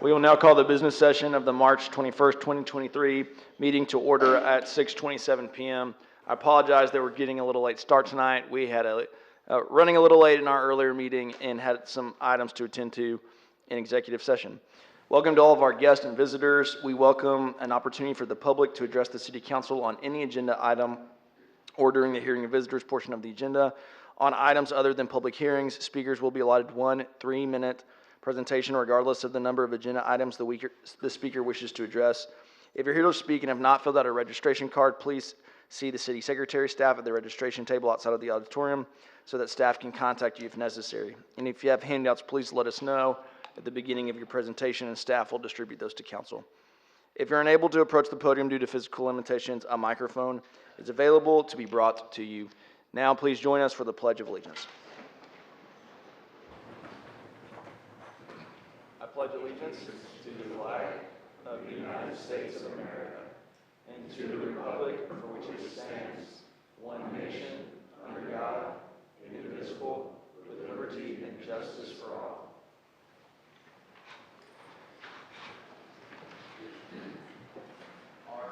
We will now call the business session of the March 21st, 2023 meeting to order at 6:27 p.m. I apologize that we're getting a little late start tonight. We had running a little late in our earlier meeting and had some items to attend to in executive session. Welcome to all of our guests and visitors. We welcome an opportunity for the public to address the City Council on any agenda item or during the hearing of visitors portion of the agenda. On items other than public hearings, speakers will be allotted 1 3-minute presentation regardless of the number of agenda items the speaker wishes to address. If you're here to speak and have not filled out a registration card, please see the City Secretary staff at the registration table outside of the auditorium so that staff can contact you if necessary. And if you have handouts, please let us know at the beginning of your presentation and staff will distribute those to council. If you're unable to approach the podium due to physical limitations, a microphone is available to be brought to you. Now please join us for the Pledge of Allegiance. I pledge allegiance to the flag of the United States of America and to the republic for which it stands, one nation, under God, indivisible, with liberty and justice for all.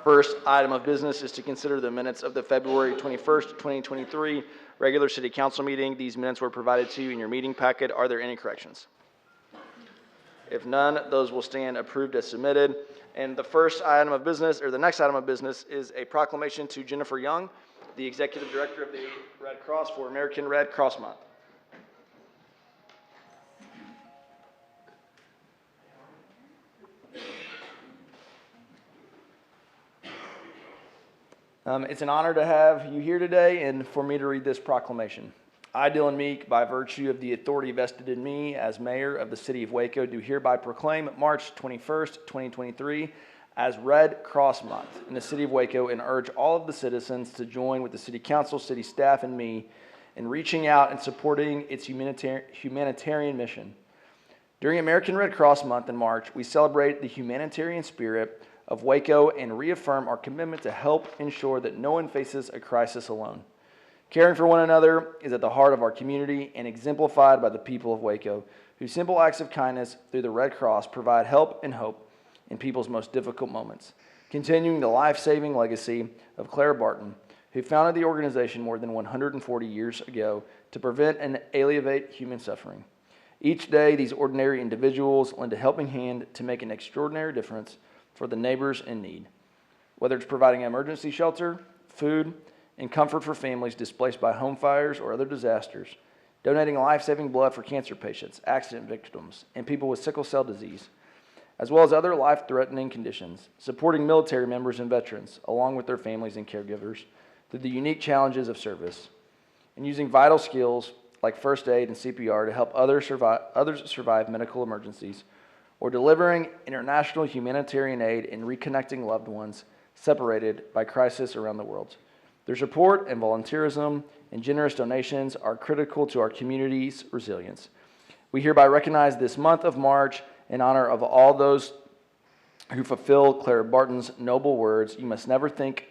First item of business is to consider the minutes of the February 21st, 2023 regular City Council meeting. These minutes were provided to you in your meeting packet. Are there any corrections? If none, those will stand approved as submitted. And the first item of business, or the next item of business, is a proclamation to Jennifer Young, the Executive Director of the Red Cross, for American Red Cross Month. It's an honor to have you here today and for me to read this proclamation. I, Dylan Meek, by virtue of the authority vested in me as mayor of the city of Waco, do hereby proclaim March 21st, 2023 as Red Cross Month in the city of Waco and urge all of the citizens to join with the city council, city staff, and me in reaching out and supporting its humanitarian mission. During American Red Cross Month in March, we celebrate the humanitarian spirit of Waco and reaffirm our commitment to help ensure that no one faces a crisis alone. Caring for one another is at the heart of our community and exemplified by the people of Waco, whose simple acts of kindness through the Red Cross provide help and hope in people's most difficult moments, continuing the life-saving legacy of Clara Barton, who founded the organization more than 140 years ago to prevent and alleviate human suffering. Each day, these ordinary individuals lend a helping hand to make an extraordinary difference for the neighbors in need. Whether it's providing emergency shelter, food, and comfort for families displaced by home fires or other disasters, donating life-saving blood for cancer patients, accident victims, and people with sickle cell disease, as well as other life-threatening conditions, supporting military members and veterans, along with their families and caregivers, through the unique challenges of service, and using vital skills like first aid and CPR to help others survive medical emergencies, or delivering international humanitarian aid and reconnecting loved ones separated by crisis around the world. Their support and volunteerism and generous donations are critical to our community's resilience. We hereby recognize this month of March in honor of all those who fulfill Clara Barton's noble words, "You must never think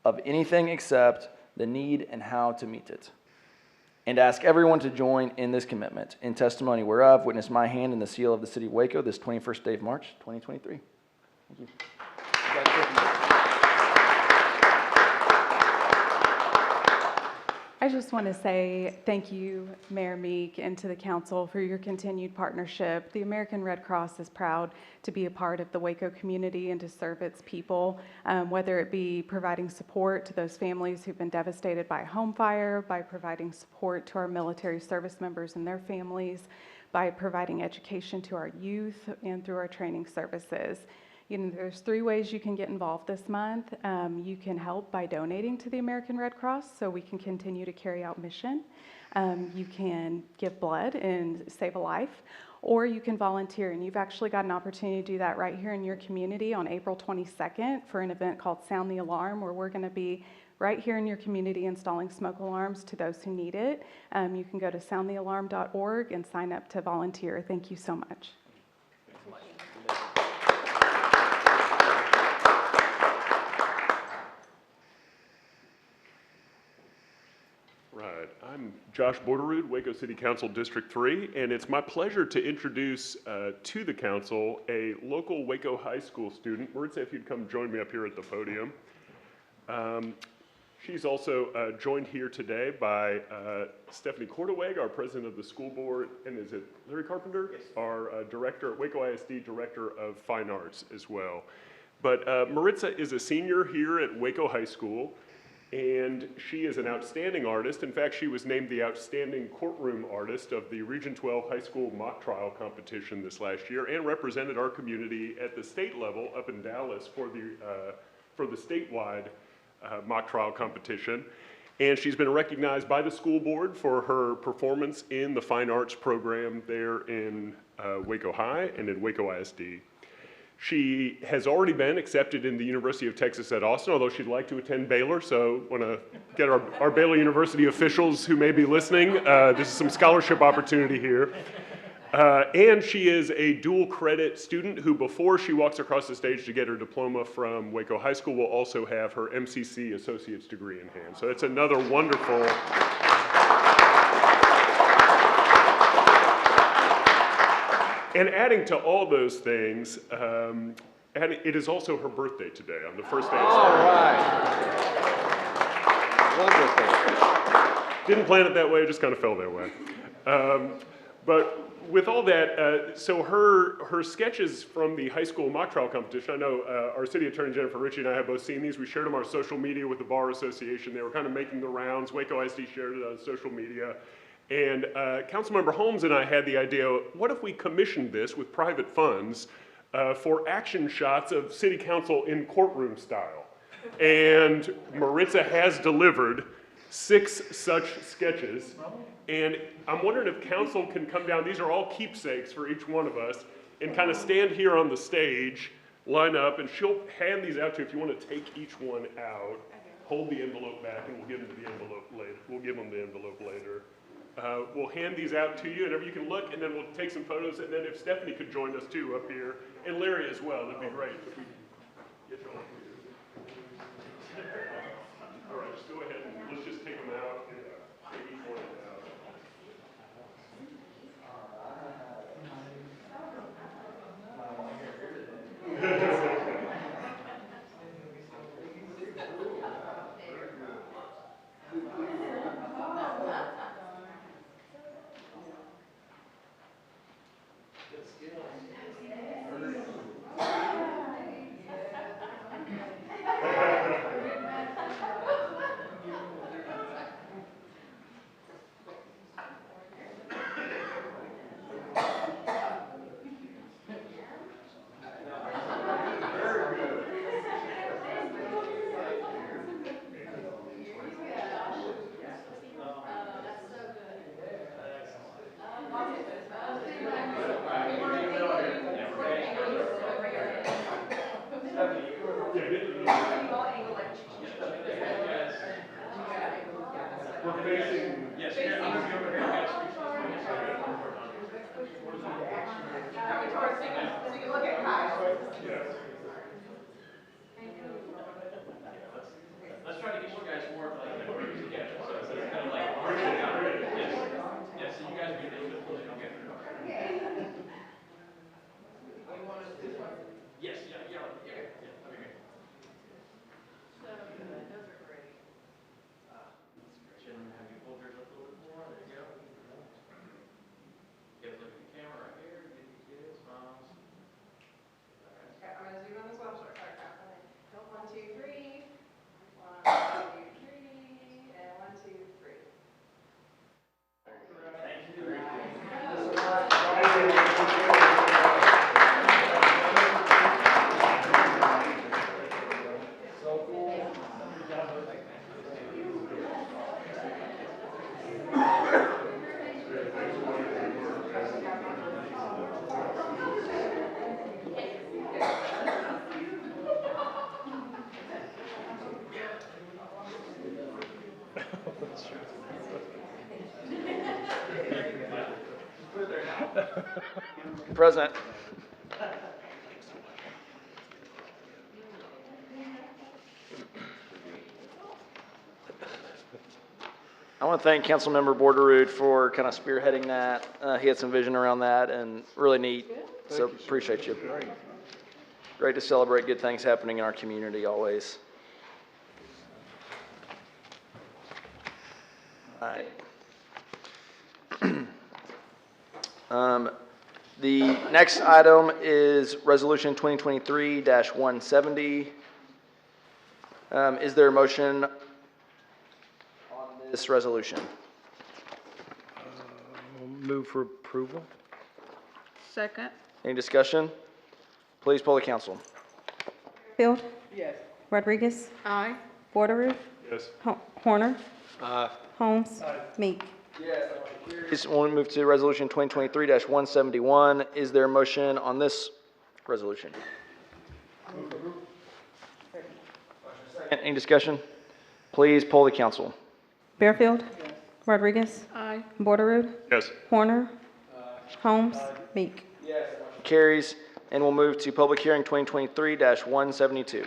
of anything except the need and how to meet it." And ask everyone to join in this commitment. In testimony whereof, witness my hand and the seal of the city of Waco this 21st day of March, 2023. Thank you. I just want to say thank you, Mayor Meek, and to the council for your continued partnership. The American Red Cross is proud to be a part of the Waco community and to serve its people, whether it be providing support to those families who've been devastated by a home fire, by providing support to our military service members and their families, by providing education to our youth, and through our training services. You know, there's 3 ways you can get involved this month. You can help by donating to the American Red Cross so we can continue to carry out mission. You can give blood and save a life, or you can volunteer. And you've actually got an opportunity to do that right here in your community on April 22nd for an event called Sound the Alarm, where we're going to be right here in your community installing smoke alarms to those who need it. You can go to soundthealarm.org and sign up to volunteer. Thank you so much. Right. I'm Josh Borderud, Waco City Council District 3, and it's my pleasure to introduce to the council a local Waco High School student. Maritza, if you'd come join me up here at the podium. She's also joined here today by Stephanie Cordaweg, our president of the school board, and is it Larry Carpenter? Yes. Our director, Waco ISD Director of Fine Arts as well. But Maritza is a senior here at Waco High School, and she is an outstanding artist. In fact, she was named the Outstanding Courtroom Artist of the Region 12 High School Mock Trial Competition this last year, and represented our community at the state level up in Dallas for the statewide mock trial competition. And she's been recognized by the school board for her performance in the fine arts program there in Waco High and in Waco ISD. She has already been accepted in the University of Texas at Austin, although she'd like to attend Baylor, so want to get our Baylor University officials who may be listening. This is some scholarship opportunity here. And she is a dual credit student who, before she walks across the stage to get her diploma from Waco High School, will also have her MCC associate's degree in hand. So it's another wonderful. And adding to all those things, and it is also her birthday today, on the first day of All school. right. Wonderful. Didn't plan it that way, it just kind of fell that way. But with all that, so her sketches from the high school mock trial competition, I know our city attorney Jennifer Ritchie and I have both seen these. We shared them on our social media with the Bar Association. They were kind of making the rounds. Waco ISD shared it on social media. And Councilmember Holmes and I had the idea, what if we commissioned this with private funds for action shots of city council in courtroom style? And Maritza has delivered 6 such sketches. And I'm wondering if council can come down, these are all keepsakes for each one of us, and kind of stand here on the stage, line up, and she'll hand these out to you if you want to take each one out. Hold the envelope back, and we'll give them the envelope later. We'll give them the envelope later. We'll hand these out to you, and you can look, and then we'll take some photos, and then if Stephanie could join us too up here, and Larry as well, that'd be great if we get you all here. All right, just go ahead and let's just take them out and take each one out. Let's try to get you guys more of like a group together. So it's kind of like, yes, yes. So you guys be a little bit closer together. You want us to do one? Yes, yeah. Okay, great. So good. Those are great. Shouldn't have you hold yours up a little bit more. There you go. Get a look at the camera right here. Get these good smiles. Okay, I'm gonna zoom on this one. Sorry. Go 1, 2, 3. 1, 2, 3, and 1, 2, 3. Thank you. Present. I want to thank Councilmember Borderud for kind of spearheading that. He had some vision around that and really neat. So appreciate you. Great to celebrate good things happening in our community always. All right. The next item is Resolution 2023-170. Is there a motion on this resolution? Move for approval? Second. Any discussion? Please poll the council. Field? Yes. Rodriguez? Aye. Borderoux? Yes. Horner? Holmes? Meek? We'll move to Resolution 2023-171. Is there a motion on this resolution? Any discussion? Please poll the council. Fairfield? Rodriguez? Aye. Borderoux? Yes. Horner? Holmes? Meek? Carries, and we'll move to public hearing 2023-172.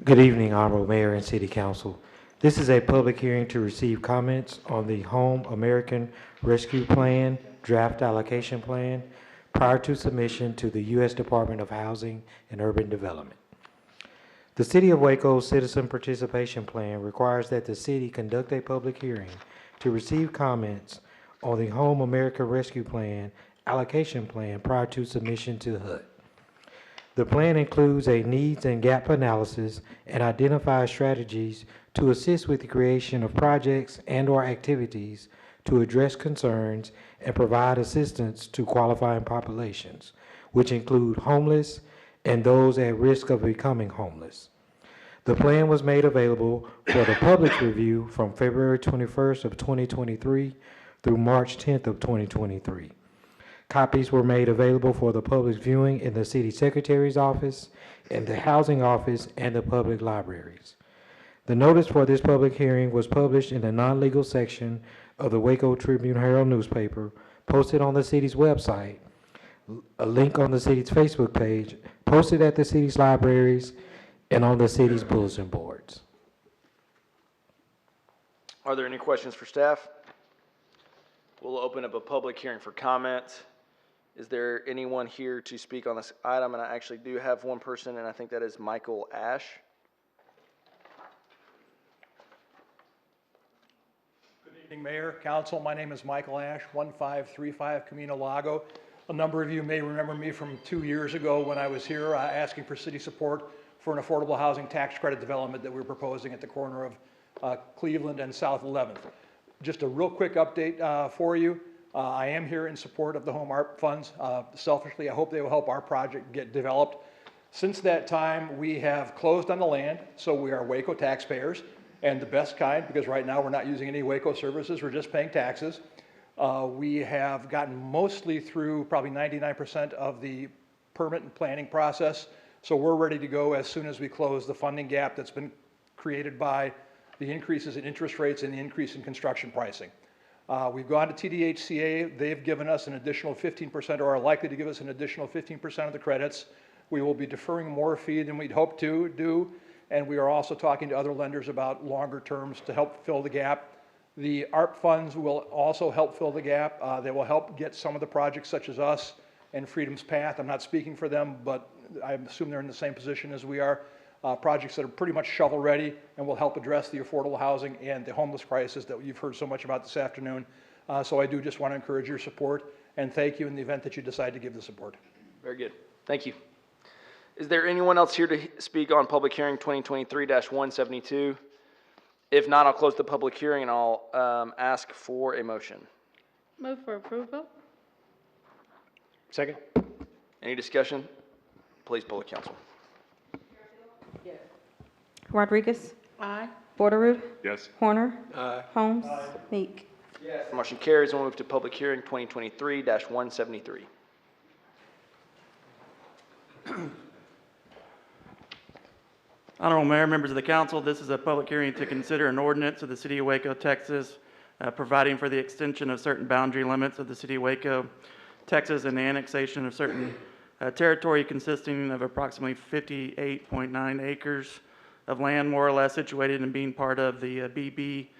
Good evening, Honorable Mayor and City Council. This is a public hearing to receive comments on the Home American Rescue Plan Draft Allocation Plan prior to submission to the U.S. Department of Housing and Urban Development. The City of Waco's Citizen Participation Plan requires that the city conduct a public hearing to receive comments on the Home American Rescue Plan Allocation Plan prior to submission to HUD. The plan includes a needs and gap analysis and identifies strategies to assist with the creation of projects and/or activities to address concerns and provide assistance to qualifying populations, which include homeless and those at risk of becoming homeless. The plan was made available for the public review from February 21st of 2023 through March 10th of 2023. Copies were made available for the public viewing in the City Secretary's office, in the Housing Office, and the public libraries. The notice for this public hearing was published in the non-legal section of the Waco Tribune-Herald newspaper, posted on the city's website, a link on the city's Facebook page, posted at the city's libraries, and on the city's bulletin boards. Are there any questions for staff? We'll open up a public hearing for comment. Is there anyone here to speak on this item? And I actually do have one person, and I think that is Michael Ash. Good evening, Mayor, Council. My name is Michael Ash, 1535 Camino Lago. A number of you may remember me from 2 years ago when I was here asking for city support for an affordable housing tax credit development that we were proposing at the corner of Cleveland and South 11th. Just a real quick update for you. I am here in support of the Home ARP funds. Selfishly, I hope they will help our project get developed. Since that time, we have closed on the land, so we are Waco taxpayers, and the best kind, because right now we're not using any Waco services, we're just paying taxes. We have gotten mostly through probably 99% of the permit and planning process, so we're ready to go as soon as we close the funding gap that's been created by the increases in interest rates and the increase in construction pricing. We've gone to TDHCA. They've given us an additional 15%, or are likely to give us an additional 15% of the credits. We will be deferring more fee than we'd hoped to do, and we are also talking to other lenders about longer terms to help fill the gap. The ARP funds will also help fill the gap. They will help get some of the projects such as us and Freedom's Path. I'm not speaking for them, but I assume they're in the same position as we are. Projects that are pretty much shovel-ready and will help address the affordable housing and the homeless crisis that you've heard so much about this afternoon. So I do just want to encourage your support and thank you in the event that you decide to give the support. Very good. Thank you. Is there anyone else here to speak on public hearing 2023-172? If not, I'll close the public hearing and I'll ask for a motion. Move for approval. Second? Any discussion? Please poll the council. Rodriguez? Aye. Borderoux? Yes. Horner? Holmes? Meek? Motion carries. We'll move to public hearing 2023-173. Honorable Mayor, members of the council, this is a public hearing to consider an ordinance of the City of Waco, Texas, providing for the extension of certain boundary limits of the City of Waco, Texas, and the annexation of certain territory consisting of approximately 58.9 acres of land, more or less situated and being part of the B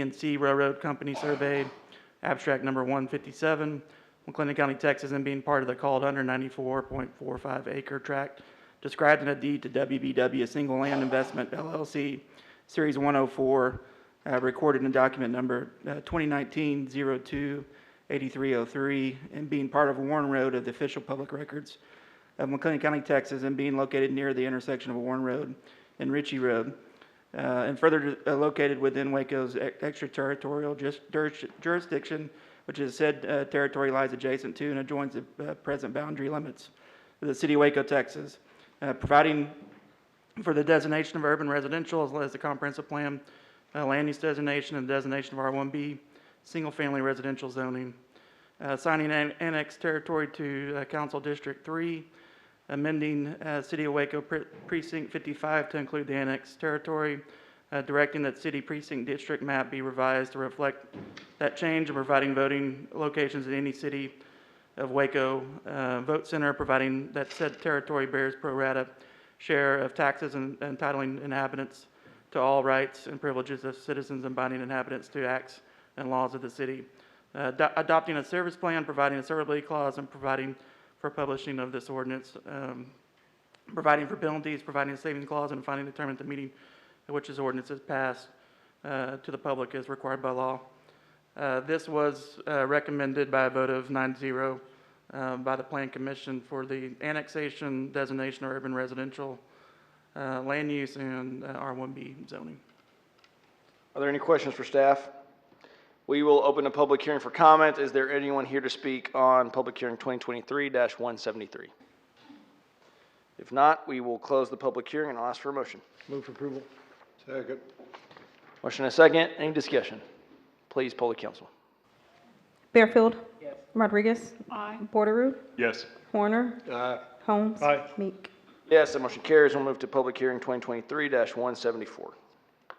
and C Railroad Company Survey, abstract number 157, McLennan County, Texas, and being part of the called 194.45 acre tract described in a deed to WBW Single Land Investment LLC, Series 104, recorded in document number 2019-02-8303, and being part of Warren Road of the official public records of McLennan County, Texas, and being located near the intersection of Warren Road and Ritchie Road, and further located within Waco's extraterritorial jurisdiction, which is said territory lies adjacent to and adjoins the present boundary limits of the city of Waco, Texas, providing for the designation of urban residential as well as the comprehensive plan, land use designation and designation of R1B, single-family residential zoning, assigning annex territory to Council District 3, amending City of Waco Precinct 55 to include the annex territory, directing that city precinct district map be revised to reflect that change, and providing voting locations in any city of Waco vote center, providing that said territory bears pro rata share of taxes and entitling inhabitants to all rights and privileges of citizens and binding inhabitants to acts and laws of the city, adopting a service plan, providing a severability clause, and providing for publishing of this ordinance, providing for penalties, providing a savings clause, and finally determining the meeting at which this ordinance is passed to the public as required by law. This was recommended by a vote of 9-0 by the Plan Commission for the annexation, designation of urban residential land use, and R1B zoning. Are there any questions for staff? We will open a public hearing for comment. Is there anyone here to speak on public hearing 2023-173? If not, we will close the public hearing and I'll ask for a motion. Move for approval. Second. Motion and a second. Any discussion? Please poll the council. Bearfield. Yes. Rodriguez. Aye. Porteroo. Yes. Horner. Aye. Holmes. Aye. Meek. Yes, the motion carries. We'll move to public hearing 2023-174.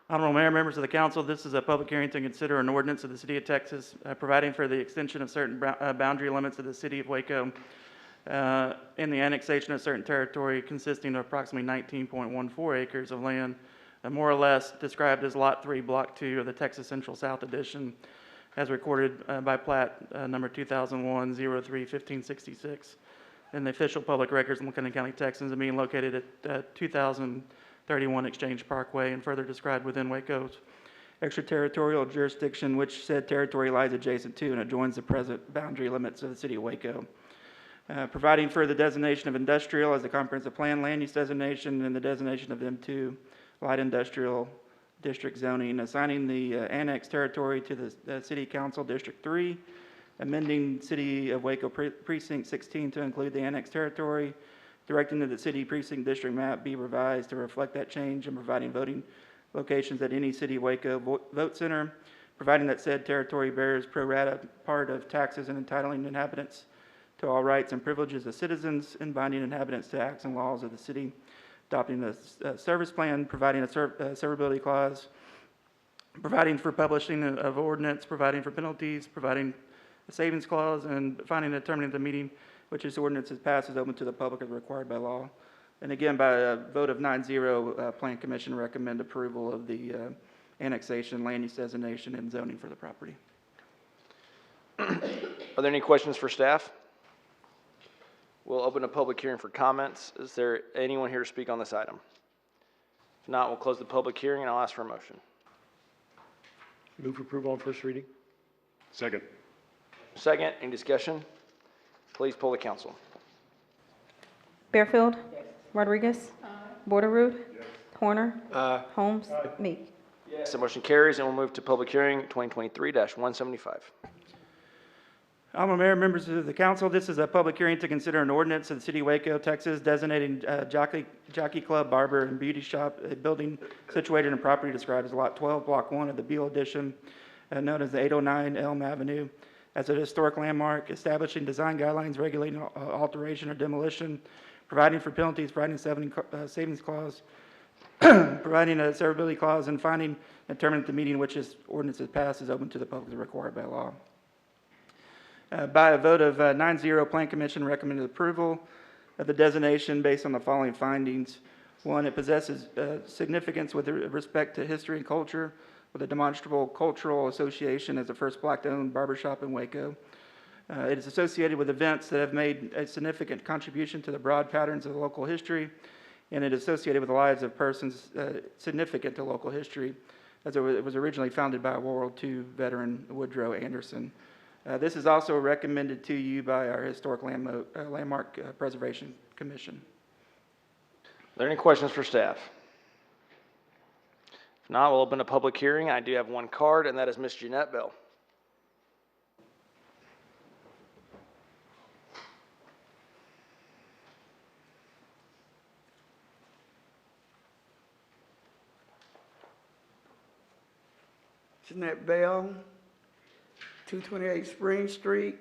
Honorable Mayor, members of the council, this is a public hearing to consider an ordinance of the City of Texas providing for the extension of certain boundary limits of the City of Waco in the annexation of certain territory consisting of approximately 19.14 acres of land, more or less described as Lot 3, Block 2 of the Texas Central South Edition, as recorded by plat number 2001-03-1566 in the official public records of McLennan County, Texas, and being located at 2031 Exchange Parkway, and further described within Waco's extraterritorial jurisdiction, which said territory lies adjacent to and adjoins the present boundary limits of the City of Waco. Providing for the designation of industrial as the comprehensive plan land use designation and the designation of M2 light industrial district zoning, assigning the annex territory to the City Council District 3, amending City of Waco Precinct 16 to include the annex territory, directing that the city precinct district map be revised to reflect that change, and providing voting locations at any City of Waco vote center, providing that said territory bears pro rata part of taxes and entitling inhabitants to all rights and privileges of citizens, and binding inhabitants to acts and laws of the city, adopting a service plan, providing a severability clause, providing for publishing of ordinance, providing for penalties, providing a savings clause, and finally determining the meeting which this ordinance is passed is open to the public as required by law. And again, by a vote of 9-0, Plan Commission recommend approval of the annexation, land use designation, and zoning for the property. Are there any questions for staff? We'll open a public hearing for comments. Is there anyone here to speak on this item? If not, we'll close the public hearing and I'll ask for a motion. Move for approval on first reading. Second. Second, any discussion? Please poll the council. Bearfield. Yes. Rodriguez. Aye. Porteroo. Yes. Horner. Aye. Holmes. Meek. Yes, the motion carries, and we'll move to public hearing 2023-175. Honorable Mayor, members of the council, this is a public hearing to consider an ordinance of the City of Waco, Texas, designating Jockey Club, Barber, and Beauty Shop, a building situated in property described as Lot 12, Block 1 of the Beale Edition, known as the 809 Elm Avenue, as a historic landmark, establishing design guidelines regulating alteration or demolition, providing for penalties, providing a savings clause, providing a severability clause, and finding and determining the meeting in which this ordinance is passed is open to the public as required by law. By a vote of 9-0, Plan Commission recommended approval of the designation based on the following findings. One, it possesses significance with respect to history and culture, with a demonstrable cultural association as the first Black-owned barbershop in Waco. It is associated with events that have made a significant contribution to the broad patterns of local history, and it is associated with the lives of persons significant to local history, as it was originally founded by World War II veteran Woodrow Anderson. This is also recommended to you by our Historic Landmark Preservation Commission. Are there any questions for staff? If not, we'll open a public hearing. I do have one card, and that is Ms. Jeanette Bell. Jeanette Bell, 228 Spring Street,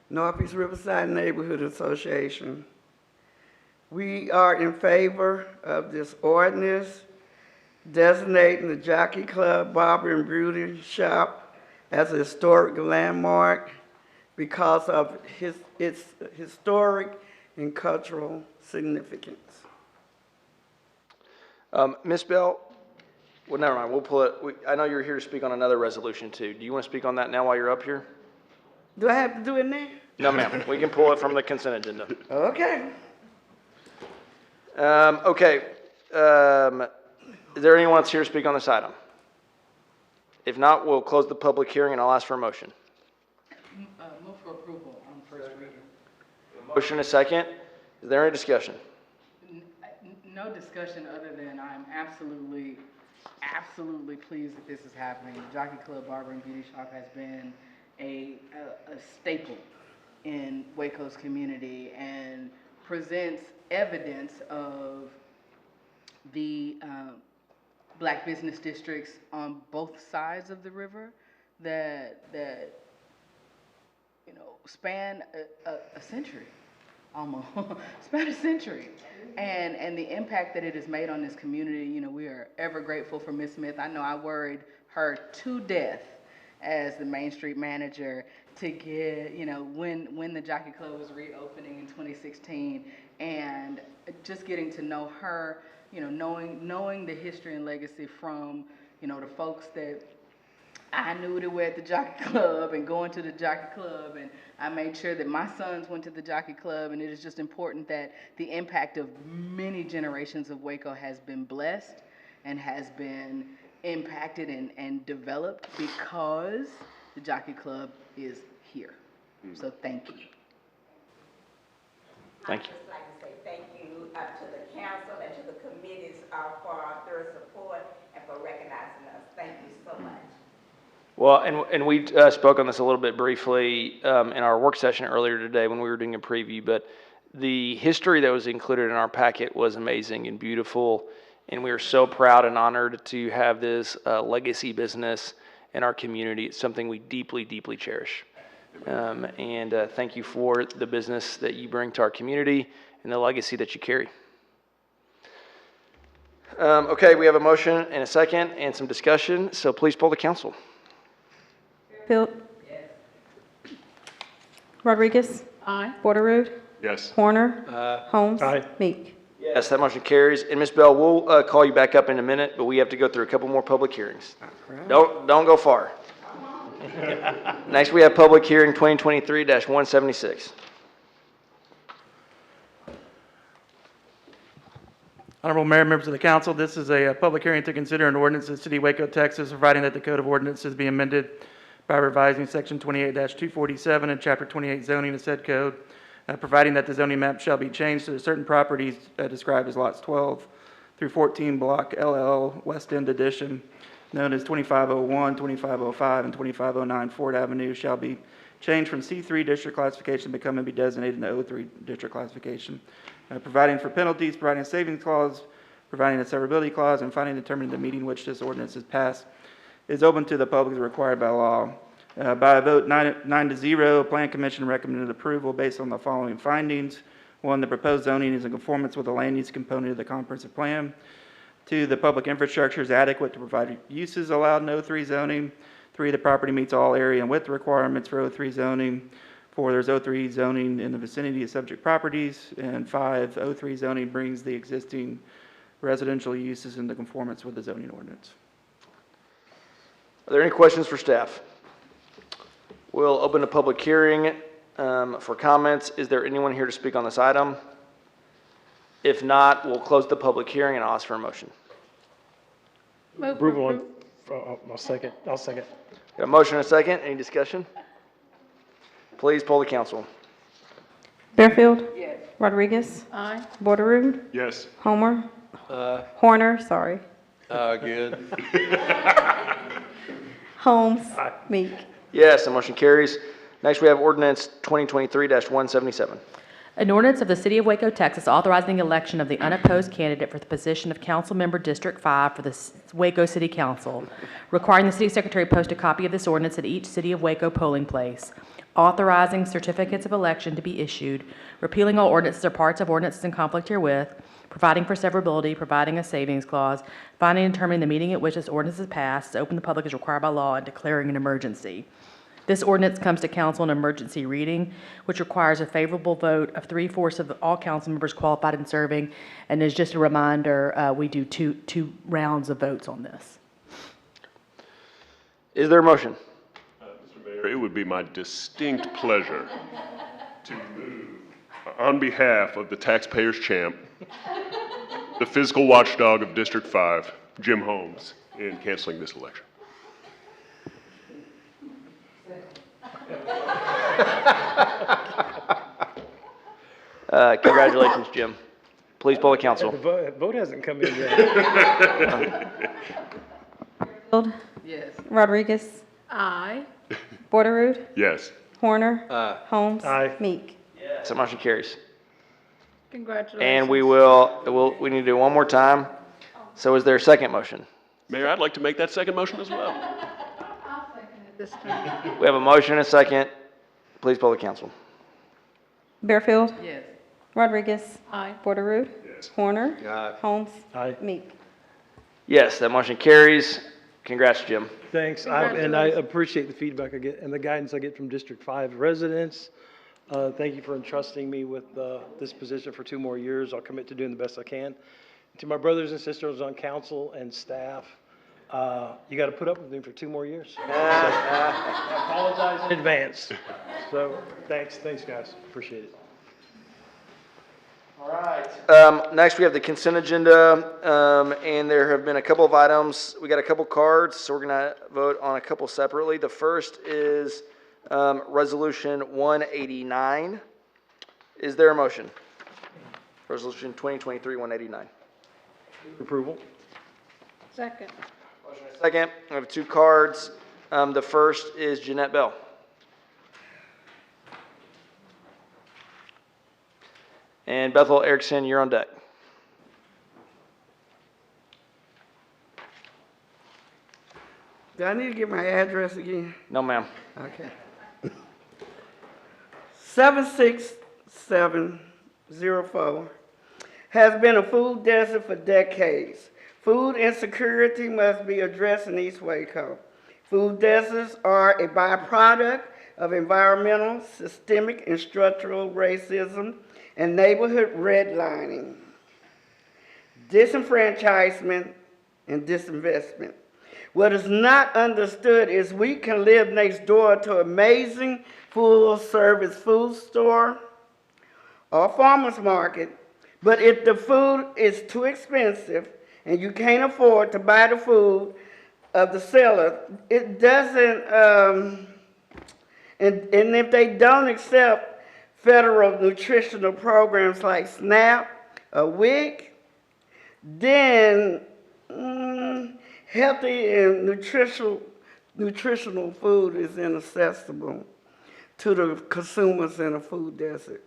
Northeast Riverside Neighborhood Association. We are in favor of this ordinance designating the Jockey Club Barber and Beauty Shop as a historic landmark because of its historic and cultural significance. Ms. Bell, well, never mind, we'll pull it. I know you're here to speak on another resolution too. Do you want to speak on that now while you're up here? Do I have to do it now? No, ma'am. We can pull it from the consent agenda. Okay. Is there anyone else here to speak on this item? If not, we'll close the public hearing and I'll ask for a motion. Move for approval on first reading. Motion and a second. Is there any discussion? No discussion other than I'm absolutely pleased that this is happening. The Jockey Club Barber and Beauty Shop has been a staple in Waco's community and presents evidence of the Black business districts on both sides of the river that span a century, almost span a century, and the impact that it has made on this community. We are ever grateful for Ms. Smith. I know I worried her to death as the Main Street manager to get, when the Jockey Club was reopening in 2016, and just getting to know her, knowing the history and legacy from, the folks that I knew that were at the Jockey Club and going to the Jockey Club, and I made sure that my sons went to the Jockey Club, and it is just important that the impact of many generations of Waco has been blessed and has been impacted and developed because the Jockey Club is here. So thank you. Thank you. I'd just like to say thank you to the council and to the committees for their support and for recognizing us. Thank you so much. Well, and we spoke on this a little bit briefly in our work session earlier today when we were doing a preview, but the history that was included in our packet was amazing and beautiful, and we are so proud and honored to have this legacy business in our community. It's something we deeply, deeply cherish. And thank you for the business that you bring to our community and the legacy that you carry. Okay, we have a motion and a second and some discussion, so please poll the council. Field. Rodriguez. Aye. Borderood. Yes. Horner. Holmes. Aye. Meek. Yes, that motion carries. And Ms. Bell, we'll call you back up in a minute, but we have to go through a couple more public hearings. Don't go far. Next, we have public hearing 2023-176. Honorable Mayor, members of the council, this is a public hearing to consider an ordinance of the City of Waco, Texas, providing that the Code of Ordinances be amended by revising Section 28-247 and Chapter 28 zoning of said code, providing that the zoning map shall be changed to certain properties described as lots 12 through 14, Block LL West End Edition, known as 2501, 2505, and 2509 Ford Avenue, shall be changed from C3 district classification to be designated in the O3 district classification, providing for penalties, providing a savings clause, providing a severability clause, and finally determining the meeting in which this ordinance is passed is open to the public as required by law. By a vote 9-0, Plan Commission recommended approval based on the following findings. 1, the proposed zoning is in conformance with the land use component of the comprehensive plan. 2, the public infrastructure is adequate to provide uses allowed in O3 zoning. 3, the property meets all area and width requirements for O3 zoning. 4, there's O3 zoning in the vicinity of subject properties. And 5, O3 zoning brings the existing residential uses into conformance with the zoning ordinance. Are there any questions for staff? We'll open a public hearing for comments. Is there anyone here to speak on this item? If not, we'll close the public hearing and I'll ask for a motion. Approval on, I'll second. Got a motion and a second. Any discussion? Please poll the council. Bearfield? Yes. Rodriguez? Aye. Borderood? Yes. Homer? Horner, sorry. Good. Holmes? Meek? Yes, the motion carries. Next, we have ordinance 2023-177. An ordinance of the City of Waco, Texas, authorizing the election of the unopposed candidate for the position of Council Member District 5 for the Waco City Council, requiring the city secretary post a copy of this ordinance at each City of Waco polling place, authorizing certificates of election to be issued, repealing all ordinances or parts of ordinances in conflict herewith, providing for severability, providing a savings clause, finding and determining the meeting at which this ordinance is passed, is open to the public as required by law, and declaring an emergency. This ordinance comes to council in emergency reading, which requires a favorable vote of 3/4 of all council members qualified and serving. And as just a reminder, we do two rounds of votes on this. Is there a motion? Mr. Mayor, it would be my distinct pleasure to move on behalf of the taxpayers' champ, the fiscal watchdog of District 5, Jim Holmes, in canceling this election. Congratulations, Jim. Please poll the council. The vote hasn't come in yet. Bearfield? Yes. Rodriguez? Aye. Borderood? Yes. Horner? Holmes? Aye. Meek? So motion carries. Congratulations. And we need to do one more time. So is there a second motion? Mayor, I'd like to make that second motion as well. This time. We have a motion and a second. Please poll the council. Bearfield? Yes. Rodriguez? Aye. Borderood? Yes. Horner? Holmes? Aye. Meek? Yes, that motion carries. Congrats, Jim. Thanks, and I appreciate the feedback I get and the guidance I get from District 5 residents. Thank you for entrusting me with this position for 2 more years. I'll commit to doing the best I can. To my brothers and sisters on council and staff, you got to put up with me for 2 more years. So, I apologize in advance. So thanks guys, appreciate it. All right. Next, we have the consent agenda, and there have been a couple of items. We got a couple cards, so we're going to vote on a couple separately. The first is Resolution 189. Is there a motion? Resolution 2023-189. Approval? Second. Motion and a second. I have 2 cards. The first is Jeanette Bell. And Bethel Erickson, you're on deck. Do I need to get my address again? No, ma'am. Okay. 76704 has been a food desert for decades. Food insecurity must be addressed in East Waco. Food deserts are a byproduct of environmental, systemic, and structural racism and neighborhood redlining, disenfranchisement, and disinvestment. What is not understood is we can live next door to an amazing full-service food store or farmer's market, but if the food is too expensive and you can't afford to buy the food of the seller, it doesn't, and if they don't accept federal nutritional programs like SNAP or WIC, then healthy and nutritional food is inaccessible to the consumers in a food desert.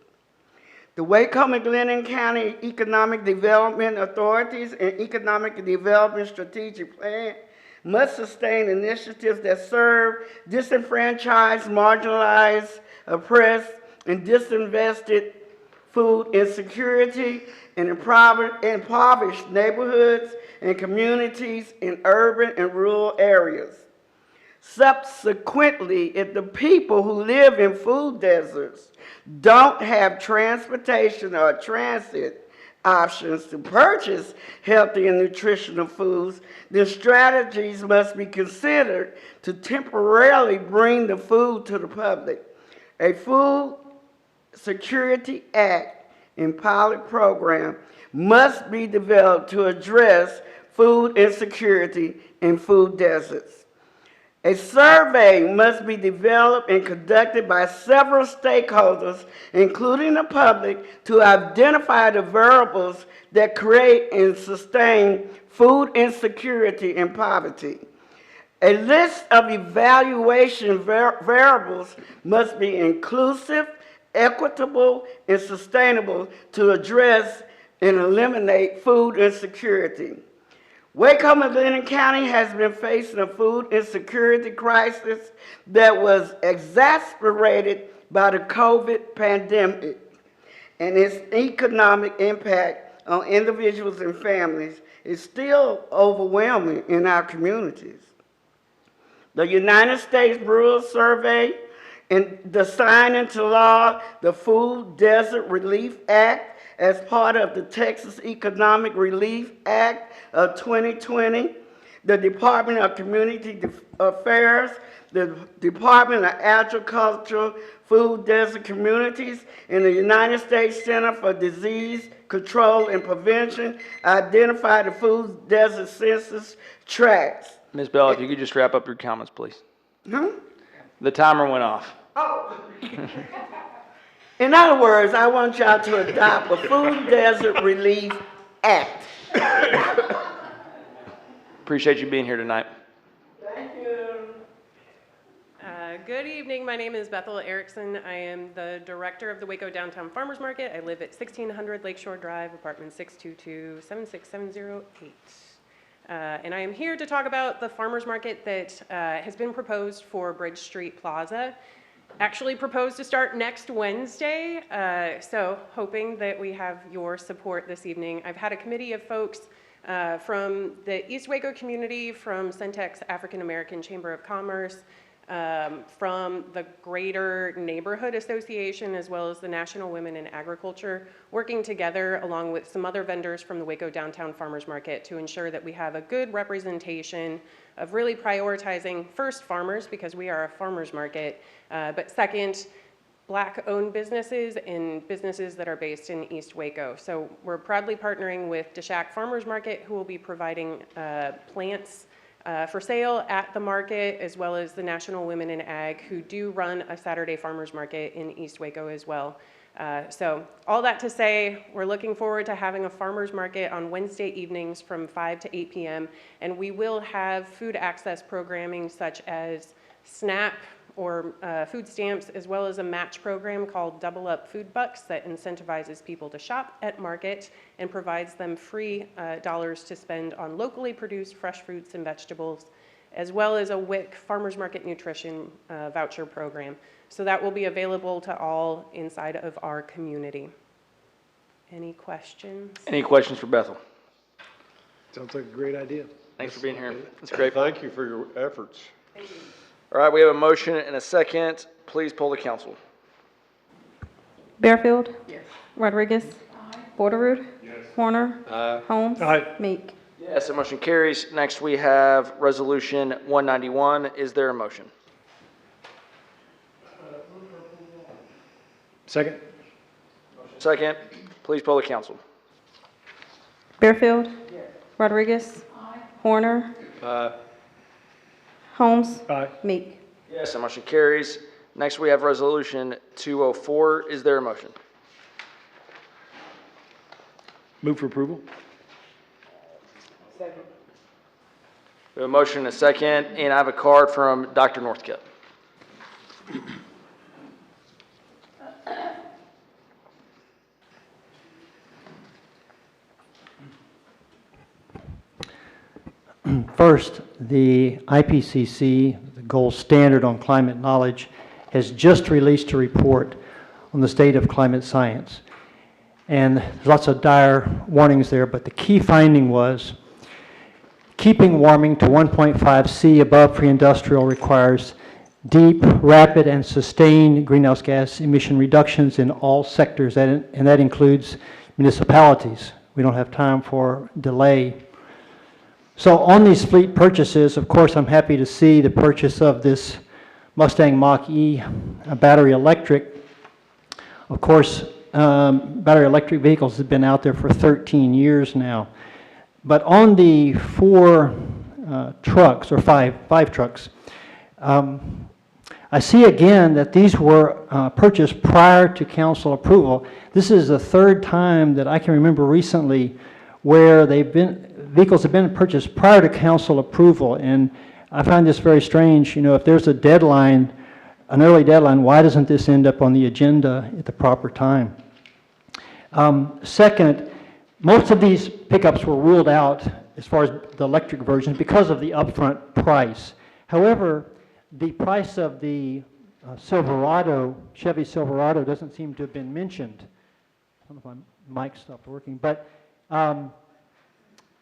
The Waco-McLennan County Economic Development Authorities and Economic Development Strategic Plan must sustain initiatives that serve disenfranchised, marginalized, oppressed, and disinvested food insecurity and impoverished neighborhoods and communities in urban and rural areas. Subsequently, if the people who live in food deserts don't have transportation or transit options to purchase healthy and nutritional foods, then strategies must be considered to temporarily bring the food to the public. A Food Security Act and pilot program must be developed to address food insecurity in food deserts. A survey must be developed and conducted by several stakeholders, including the public, to identify the variables that create and sustain food insecurity and poverty. A list of evaluation variables must be inclusive, equitable, and sustainable to address and eliminate food insecurity. Waco-McLennan County has been facing a food insecurity crisis that was exacerbated by the COVID pandemic and its economic impact on individuals and families is still overwhelming in our communities. The United States Bureau Survey and the sign into law the Food Desert Relief Act as part of the Texas Economic Relief Act of 2020, the Department of Community Affairs, the Department of Agriculture, Food Desert Communities, and the United States Center for Disease Control and Prevention identify the food desert census tracts. Ms. Bell, if you could just wrap up your comments, please. Huh? The timer went off. Oh. In other words, I want y'all to adopt a Food Desert Relief Act. Appreciate you being here tonight. Thank you. Good evening. My name is Bethel Erickson. I am the director of the Waco Downtown Farmers Market. I live at 1600 Lakeshore Drive, apartment 622-76708. And I am here to talk about the farmers market that has been proposed for Bridge Street Plaza. Actually proposed to start next Wednesday, so hoping that we have your support this evening. I've had a committee of folks from the East Waco community, from Centex African American Chamber of Commerce, from the Greater Neighborhood Association, as well as the National Women in Agriculture, working together along with some other vendors from the Waco Downtown Farmers Market to ensure that we have a good representation of really prioritizing first farmers, because we are a farmers market, but second, Black-owned businesses and businesses that are based in East Waco. So we're proudly partnering with DeShack Farmers Market, who will be providing plants for sale at the market, as well as the National Women in Ag, who do run a Saturday farmers market in East Waco as well. So all that to say, we're looking forward to having a farmers market on Wednesday evenings from 5 to 8 p.m. And we will have food access programming such as SNAP or food stamps, as well as a match program called Double Up Food Bucks that incentivizes people to shop at market and provides them free dollars to spend on locally produced fresh fruits and vegetables, as well as a WIC Farmers Market Nutrition voucher program. So that will be available to all inside of our community. Any questions? Any questions for Bethel? Sounds like a great idea. Thanks for being here. That's great. Thank you for your efforts. Thank you. All right, we have a motion and a second. Please poll the council. Bearfield? Yes. Rodriguez? Borderoud? Yes. Horner? Holmes? Meek? Yes, the motion carries. Next, we have Resolution 191. Is there a motion? Second? Second. Please poll the council. Bearfield? Rodriguez? Horner? Holmes? Meek? Yes, the motion carries. Next, we have Resolution 204. Is there a motion? Move for approval? Second. We have a motion and a second, and I have a card from Dr. Northcutt. First, the IPCC, the gold standard on climate knowledge, has just released a report on the state of climate science. And there's lots of dire warnings there, but the key finding was Keeping warming to 1.5 C above pre-industrial requires deep, rapid, and sustained greenhouse gas emission reductions in all sectors, and that includes municipalities. We don't have time for delay. So on these fleet purchases, of course, I'm happy to see the purchase of this Mustang Mach-E battery electric. Of course, battery electric vehicles have been out there for 13 years now. But on the 4 trucks, or five trucks, I see again that these were purchased prior to council approval. This is the 3rd time that I can remember recently where vehicles have been purchased prior to council approval, and I find this very strange. You know, if there's a deadline, an early deadline, why doesn't this end up on the agenda at the proper time? Second, most of these pickups were ruled out as far as the electric versions because of the upfront price. However, the price of the Silverado, Chevy Silverado, doesn't seem to have been mentioned. I don't know if my mic stopped working, but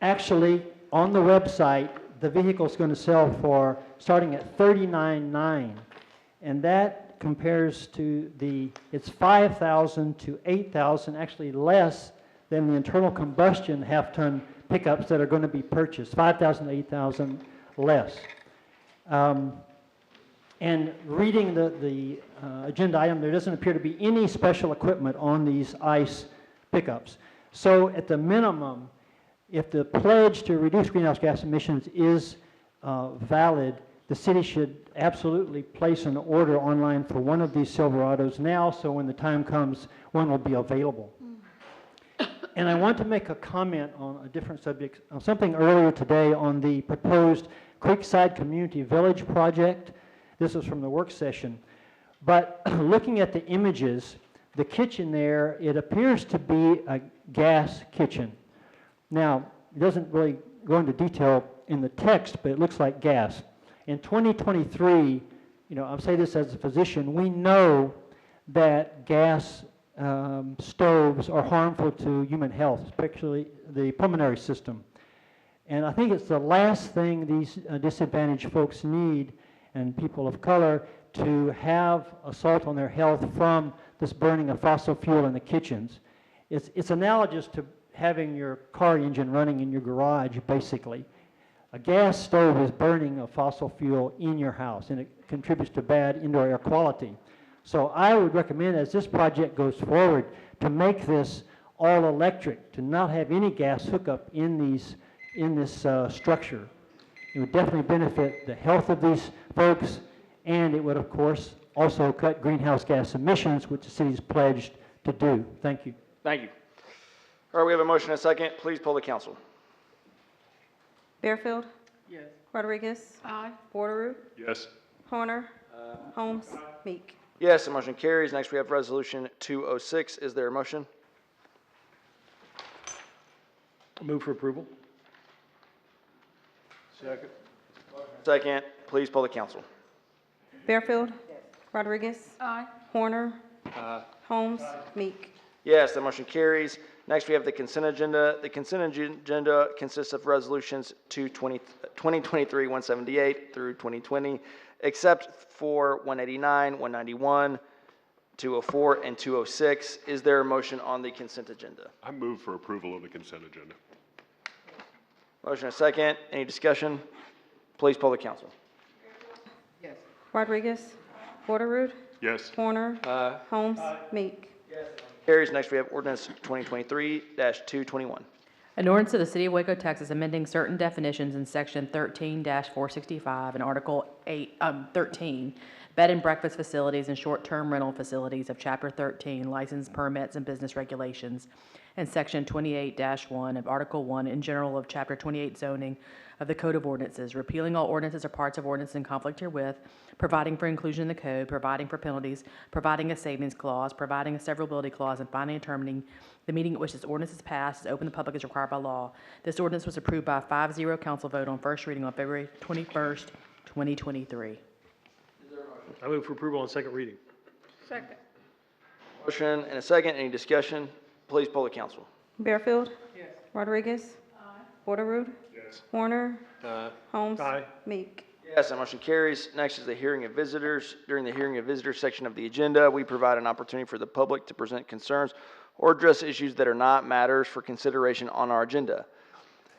actually on the website, the vehicle is going to sell for starting at $39,900, and that compares to it's $5,000 to $8,000, actually less than the internal combustion half-ton pickups that are going to be purchased, $5,000 to $8,000 less. And reading the agenda item, there doesn't appear to be any special equipment on these ICE pickups. So at the minimum, if the pledge to reduce greenhouse gas emissions is valid, the city should absolutely place an order online for one of these Silverados now, so when the time comes, one will be available. And I want to make a comment on a different subject, on something earlier today on the proposed Creekside Community Village project. This was from the work session. But looking at the images, the kitchen there, it appears to be a gas kitchen. Now, it doesn't really go into detail in the text, but it looks like gas. In 2023, I'll say this as a physician, we know that gas stoves are harmful to human health, especially the pulmonary system. And I think it's the last thing these disadvantaged folks need, and people of color, to have assault on their health from this burning of fossil fuel in the kitchens. It's analogous to having your car engine running in your garage, basically. A gas stove is burning a fossil fuel in your house, and it contributes to bad indoor air quality. So I would recommend, as this project goes forward, to make this all electric, to not have any gas hookup in this structure. It would definitely benefit the health of these folks, and it would, of course, also cut greenhouse gas emissions, which the city's pledged to do. Thank you. Thank you. All right, we have a motion and a second. Please poll the council. Bearfield? Yes. Rodriguez? Aye. Bordereau? Yes. Horner? Holmes? Meek? Yes, the motion carries. Next, we have Resolution 206. Is there a motion? I'll move for approval. Second. Second. Please poll the council. Bearfield? Rodriguez? Aye. Horner? Holmes? Meek? Yes, the motion carries. Next, we have the consent agenda. The consent agenda consists of resolutions 2023-178 through 2020, except for 189, 191, 204, and 206. Is there a motion on the consent agenda? I move for approval of the consent agenda. Motion and a second. Any discussion? Please poll the council. Yes. Rodriguez? Bordereau? Yes. Horner? Holmes? Meek? Carries. Next, we have ordinance 2023-221. An ordinance of the City of Waco, Texas, amending certain definitions in Section 13-465 and Article 13, bed and breakfast facilities and short-term rental facilities of Chapter 13, license permits and business regulations, and Section 28-1 of Article 1 in general of Chapter 28 zoning of the Code of Ordinances, repealing all ordinances or parts of ordinance in conflict herewith, providing for inclusion in the code, providing for penalties, providing a savings clause, providing a severability clause, and finally determining the meeting at which this ordinance is passed is open to the public as required by law. This ordinance was approved by a 5-0 council vote on first reading on February 21st, 2023. I move for approval on second reading. Second. Motion and a second. Any discussion? Please poll the council. Bearfield? Yes. Rodriguez? Bordereau? Yes. Warner. Aye. Holmes. Aye. Meek. Yes, that motion carries. Next is the hearing of visitors. During the hearing of visitors section of the agenda, we provide an opportunity for the public to present concerns or address issues that are not matters for consideration on our agenda.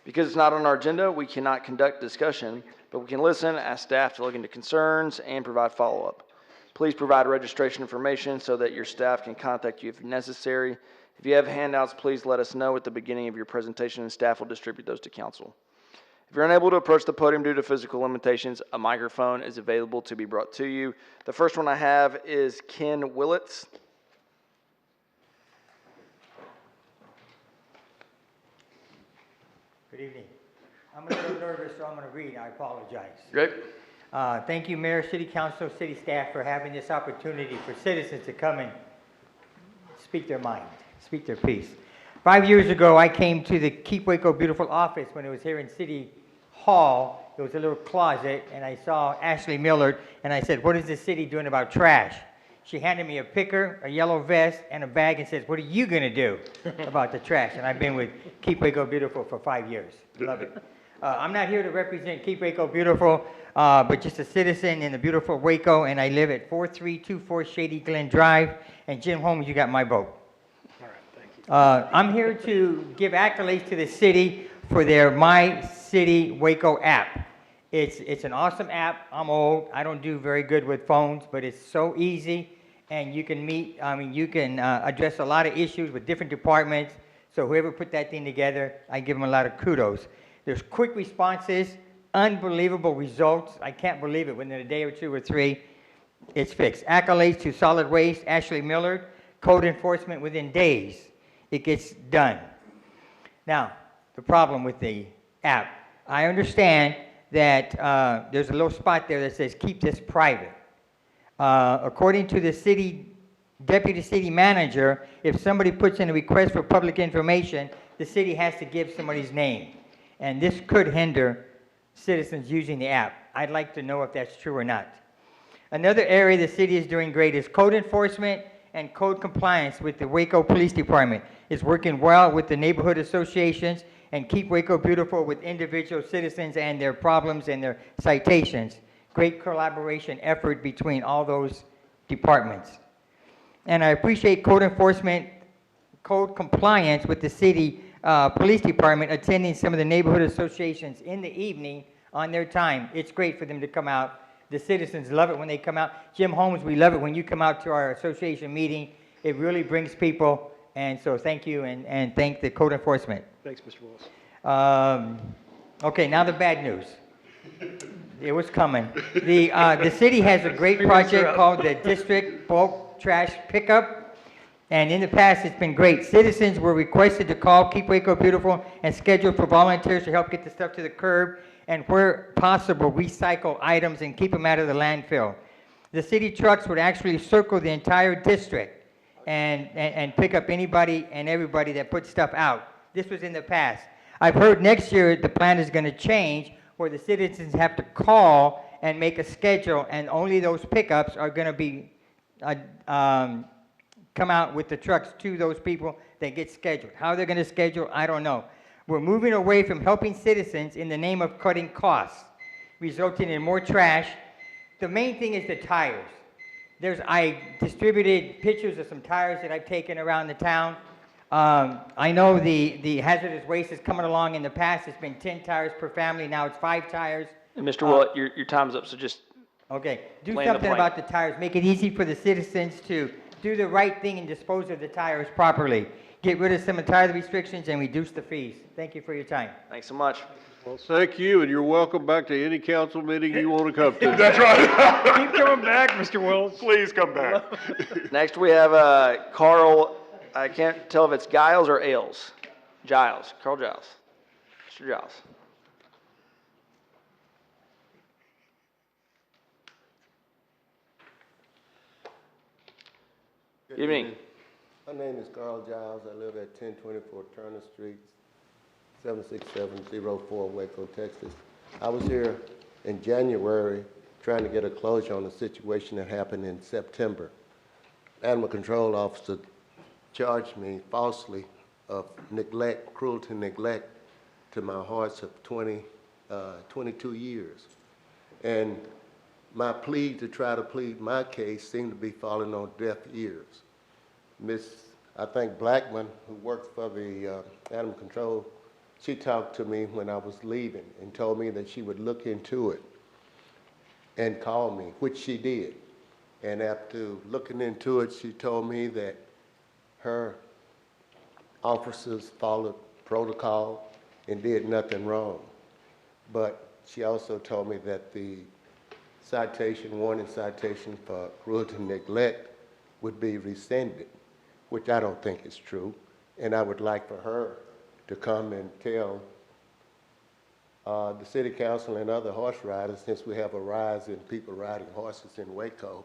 Because it's not on our agenda, we cannot conduct discussion, but we can listen, ask staff to look into concerns, and provide follow-up. Please provide registration information so that your staff can contact you if necessary. If you have handouts, please let us know at the beginning of your presentation, and staff will distribute those to council. If you're unable to approach the podium due to physical limitations, a microphone is available to be brought to you. The first one I have is Ken Willits. Good evening. I'm a little nervous, so I'm going to read. I apologize. Great. Thank you, Mayor, City Council, City staff for having this opportunity for citizens to come and speak their mind, speak their piece. 5 years ago, I came to the Keep Waco Beautiful office when it was here in City Hall. There was a little closet, and I saw Ashley Millard, and I said, "What is the city doing about trash?" She handed me a picker, a yellow vest, and a bag and says, "What are you going to do about the trash?" And I've been with Keep Waco Beautiful for 5 years. Love it. I'm not here to represent Keep Waco Beautiful, but just a citizen in the beautiful Waco, and I live at 4324 Shady Glen Drive. And Jim Holmes, you got my vote. All right, thank you. I'm here to give accolades to the city for their My City Waco app. It's an awesome app. I'm old. I don't do very good with phones, but it's so easy, and you can address a lot of issues with different departments. So whoever put that thing together, I give them a lot of kudos. There's quick responses, unbelievable results. I can't believe it. Within a day or two or three, it's fixed. Accolades to Solid Waste, Ashley Millard. Code enforcement within days. It gets done. Now, the problem with the app. I understand that there's a little spot there that says keep this private. According to the deputy city manager, if somebody puts in a request for public information, the city has to give somebody's name. And this could hinder citizens using the app. I'd like to know if that's true or not. Another area the city is doing great is code enforcement and code compliance with the Waco Police Department. It's working well with the neighborhood associations and Keep Waco Beautiful with individual citizens and their problems and their citations. Great collaboration effort between all those departments. And I appreciate code enforcement, code compliance with the city police department attending some of the neighborhood associations in the evening on their time. It's great for them to come out. The citizens love it when they come out. Jim Holmes, we love it when you come out to our association meeting. It really brings people, and so thank you, and thank the code enforcement. Thanks, Mr. Willis. Okay, now the bad news. It was coming. The city has a great project called the District Bulk Trash Pickup, and in the past it's been great. Citizens were requested to call Keep Waco Beautiful and schedule for volunteers to help get the stuff to the curb, and where possible, recycle items and keep them out of the landfill. The city trucks would actually circle the entire district and pick up anybody and everybody that put stuff out. This was in the past. I've heard next year the plan is going to change where the citizens have to call and make a schedule, and only those pickups are going to be come out with the trucks to those people that get scheduled. How they're going to schedule, I don't know. We're moving away from helping citizens in the name of cutting costs, resulting in more trash. The main thing is the tires. I distributed pictures of some tires that I've taken around the town. I know the hazardous waste is coming along. In the past, it's been 10 tires per family. Now it's 5 tires. And Mr. Willett, your time's up, so just okay. Do land the something plane. about the tires. Make it easy for the citizens to do the right thing and dispose of the tires properly. Get rid of some of the tire restrictions and reduce the fees. Thank you for your time. Thanks so much. Well, thank you, and you're welcome back to any council meeting you want to come to. That's right. Keep coming back, Mr. Willis. Please come back. Next we have Carl, I can't tell if it's Giles or Ailes. Giles, Carl Giles. Mr. Giles. Good evening. My name is Carl Giles. I live at 1024 Turner Street, 76704 Waco, Texas. I was here in January trying to get a closure on a situation that happened in September. Animal control officer charged me falsely of neglect, cruelty neglect, to my horse of 22 years. And my plea to try to plead my case seemed to be falling on deaf ears. I think Blackman, who works for the animal control, she talked to me when I was leaving and told me that she would look into it and call me, which she did. And after looking into it, she told me that her officers followed protocol and did nothing wrong. But she also told me that the warning citation for cruelty and neglect would be rescinded, which I don't think is true. And I would like for her to come and tell the city council and other horse riders, since we have a rise in people riding horses in Waco,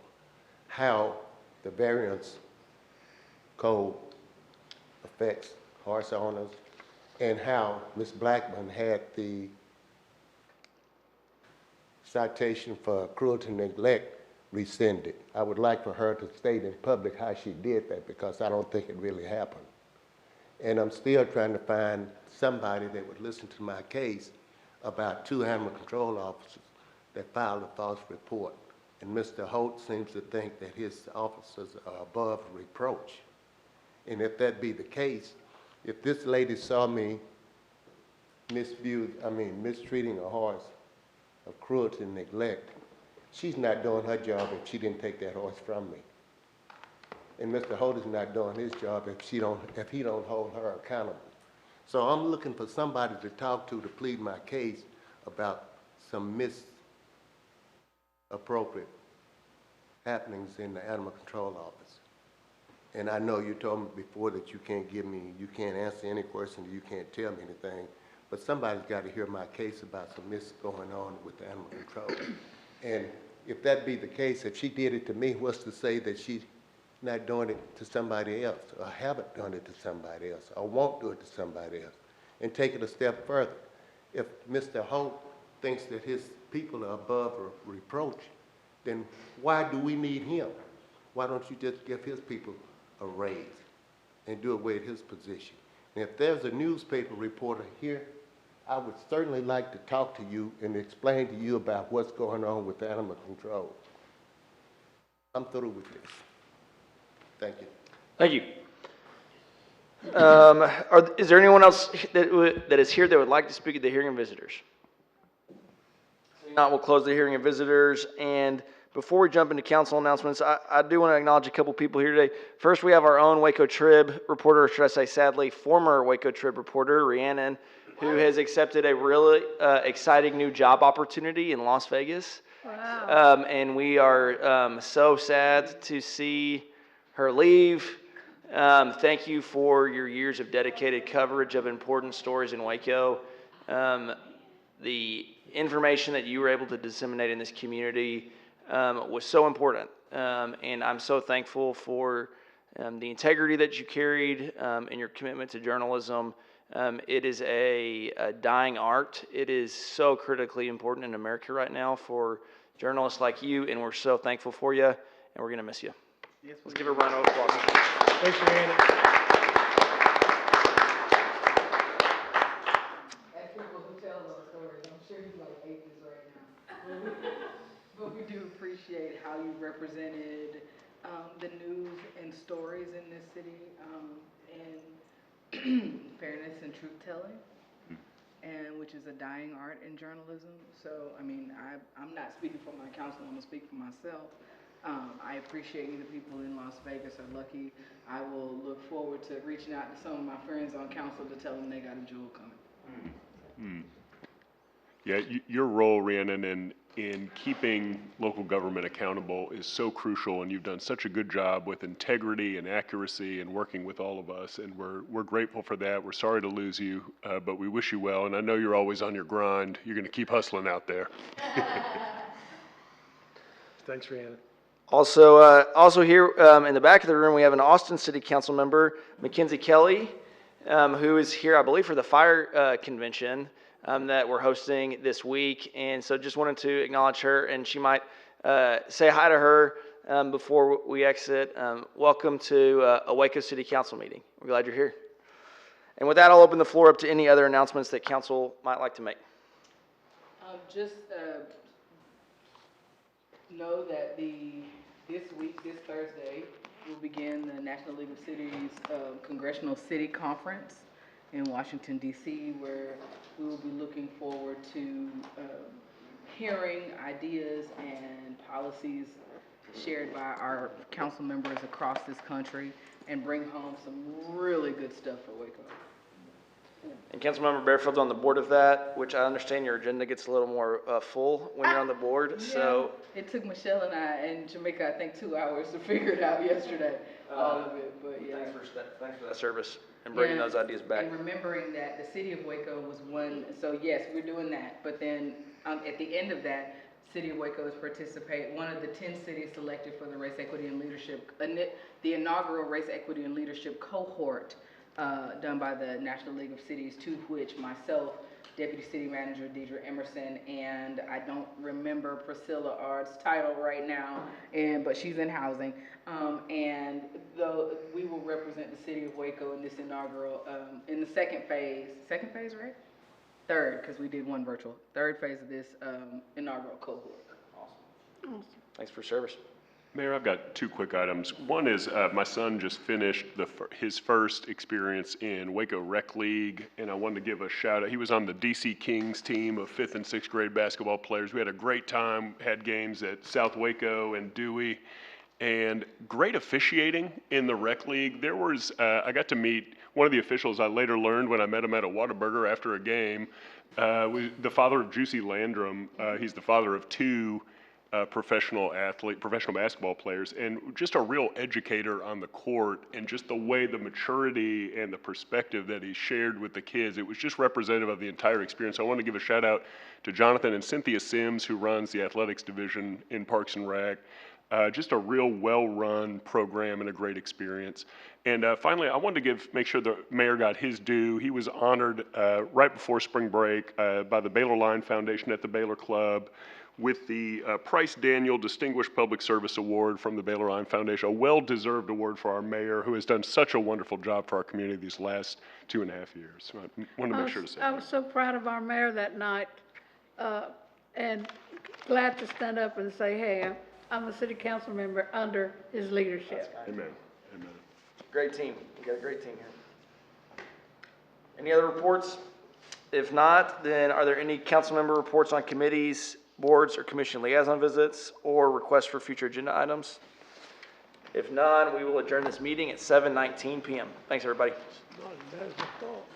how the variance code affects horse owners and how Ms. Blackman had the citation for cruelty and neglect rescinded. I would like for her to state in public how she did that, because I don't think it really happened. And I'm still trying to find somebody that would listen to my case about 2 animal control officers that filed a false report. And Mr. Holt seems to think that his officers are above reproach. And if that be the case, if this lady saw me mistreating a horse of cruelty and neglect, she's not doing her job if she didn't take that horse from me. And Mr. Holt is not doing his job if he don't hold her accountable. So I'm looking for somebody to talk to plead my case about some misappropriate happenings in the animal control office. And I know you told me before that you can't answer any question, you can't tell me anything, but somebody's got to hear my case about some going on with the animal control. And if that be the case, if she did it to me, what's to say that she's not doing it to somebody else, or haven't done it to somebody else, or won't do it to somebody else? And take it a step further. If Mr. Holt thinks that his people are above reproach, then why do we need him? Why don't you just give his people a raise and do away with his position? And if there's a newspaper reporter here, I would certainly like to talk to you and explain to you about what's going on with animal control. I'm through with this. Thank you. Thank you. Is there anyone else that is here that would like to speak at the hearing of visitors? If not, we'll close the hearing of visitors. And before we jump into council announcements, I do want to acknowledge a couple people here today. First, we have our own Waco Trib reporter, or should I say sadly, former Waco Trib reporter, Rhiannon, who has accepted a really exciting new job opportunity in Las Vegas. Wow. And we are so sad to see her leave. Thank you for your years of dedicated coverage of important stories in Waco. The information that you were able to disseminate in this community was so important. And I'm so thankful for the integrity that you carried and your commitment to journalism. It is a dying art. It is so critically important in America right now for journalists like you, and we're so thankful for you, and we're going to miss you. Yes, let's give her a round of applause. Thanks, Randy. As people who tell those stories, I'm sure you like hate this right now. But we do appreciate how you represented the news and stories in this city, and fairness and truth-telling, and which is a dying art in journalism. So, I mean, I'm not speaking for my council, I'm gonna speak for myself. I appreciate you. The people in Las Vegas are lucky. I will look forward to reaching out to some of my friends on council to tell them they got a jewel coming. Yeah, your role, Rhiannon, in keeping local government accountable is so crucial, and you've done such a good job with integrity and accuracy and working with all of us, and we're grateful for that. We're sorry to lose you, but we wish you well, and I know you're always on your grind. You're going to keep hustling out there. Thanks, Rhiannon. Also here in the back of the room, we have an Austin City Council member, Mackenzie Kelly, who is here, I believe, for the fire convention that we're hosting this week. And so just wanted to acknowledge her, and she might say hi to her before we exit. Welcome to a Waco City Council meeting. We're glad you're here. And with that, I'll open the floor up to any other announcements that council might like to make. Just know that this week, this Thursday, will begin the National League of Cities Congressional City Conference in Washington, D.C., where we will be looking forward to hearing ideas and policies shared by our council members across this country and bring home some really good stuff for Waco. And Councilmember Barefield's on the board of that, which I understand your agenda gets a little more full when you're on the board, so. It took Michelle and I in Jamaica, I think, 2 hours to figure it out yesterday, all of it, but yeah. Thanks for that service and bringing those ideas back. And remembering that the city of Waco was one, so yes, we're doing that, but then at the end of that, City of Waco is one of the 10 cities selected for the Race Equity and Leadership, the inaugural Race Equity and Leadership cohort done by the National League of Cities, to which myself, Deputy City Manager Deidre Emerson, and I don't remember Priscilla Ard's title right now, but she's in housing. And we will represent the City of Waco in this inaugural, in the second phase, right? Third, because we did one virtual. Third phase of this inaugural cohort. Awesome. Thanks for service. Mayor, I've got two quick items. One is my son just finished his first experience in Waco Rec League, and I wanted to give a shout out. He was on the DC Kings team of 5th and 6th grade basketball players. We had a great time, had games at South Waco and Dewey, and great officiating in the Rec League. There was, I got to meet one of the officials. I later learned when I met him at a Whataburger after a game, the father of Juicy Landrum. He's the father of two professional basketball players, and just a real educator on the court, and just the way, the maturity and the perspective that he shared with the kids, it was just representative of the entire experience. I want to give a shout out to Jonathan and Cynthia Sims, who runs the athletics division in Parks and Rec. Just a real well-run program and a great experience. And finally, I wanted to make sure the mayor got his due. He was honored right before spring break by the Baylor Line Foundation at the Baylor Club with the Price Daniel Distinguished Public Service Award from the Baylor Line Foundation, a well-deserved award for our mayor, who has done such a wonderful job for our community these last 2.5 years. So I wanted to make sure to say I that. was so proud of our mayor that night, and glad to stand up and say, hey, I'm a city council member under his leadership. Amen. Amen. Great team. You got a great team here. Any other reports? If not, then are there any council member reports on committees, boards, or commission liaison visits, or requests for future agenda items? If none, we will adjourn this meeting at 7:19 p.m. Thanks, everybody. Not as bad as I thought.